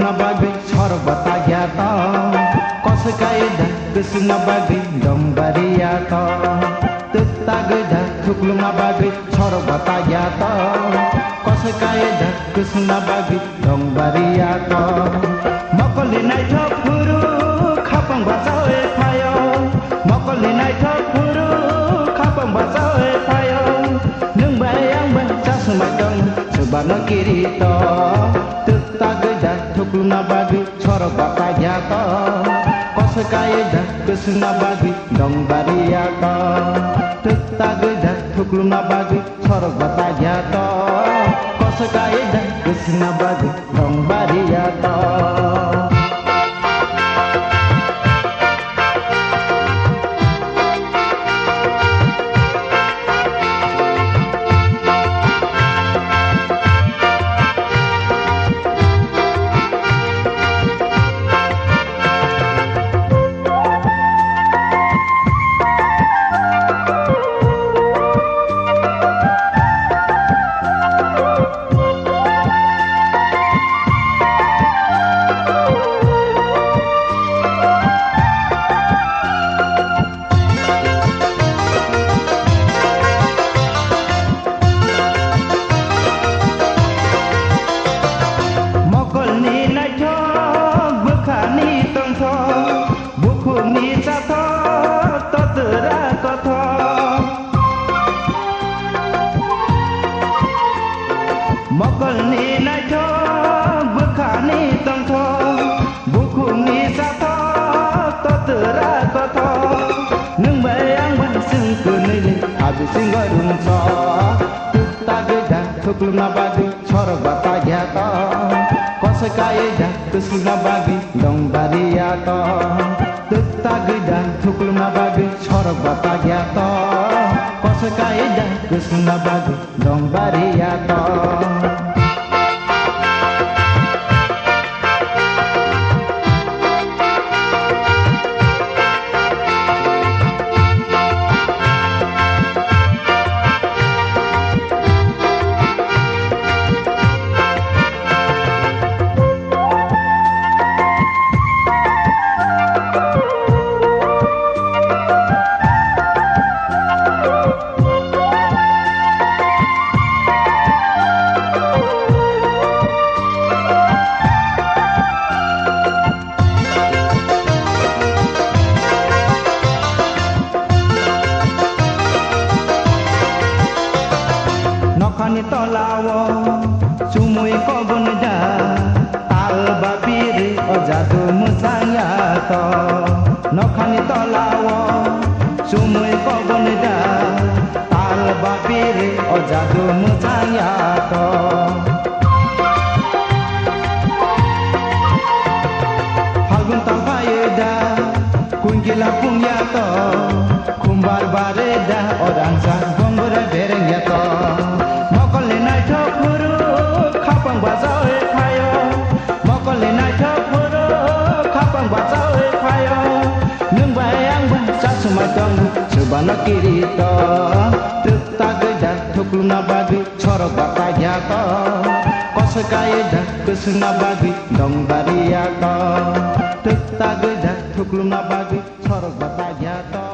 na bagay sorok batagyato kos kaida kusna bagay dombariyato tutagda thuklum na bagay sorok batagyato kos kaida kusna bagay dombariyato mokoli nai thopuru khapang basao e phayo mokoli nai thopuru khapang basao e phayo nung bayang ba chasmadong sebana kirito tutagda thuklum na bagay sorok batagyato kos kaida kusna bagay dombariyato tutagda thuklum na bagay sorok batagyato kos kaida kusna bagay dombariyato mokol ni nai tho bukha ni tong tho buku ni sa tho to tera ko tho nung bayang ban sing ku nei le abi sing garung so tutagda thuklum na bagi sorok batagyato kos kaida kusna bagi dombariyato tutagda thuklum na bagi sorok batagyato kos kaida kusna bagi dombariyato nokani tolawo sumui ko bunja tal bapiri ojadu musanya to nokani tolawo sumui ko bunja tal bapiri ojadu musanya to falgun tampayeda kunjila punya to kumbar bareda orang sang gombra derengya to mokoli nai thopuru khapang basao e phayo mokoli nai thopuru khapang basao e phayo nung bayang ban chasmadong sebana kirito tutagda thuklum na bagi sorok batagyato kos kaida kusna bagi dombariyato tutagda thuklum na bagi sorok batagyato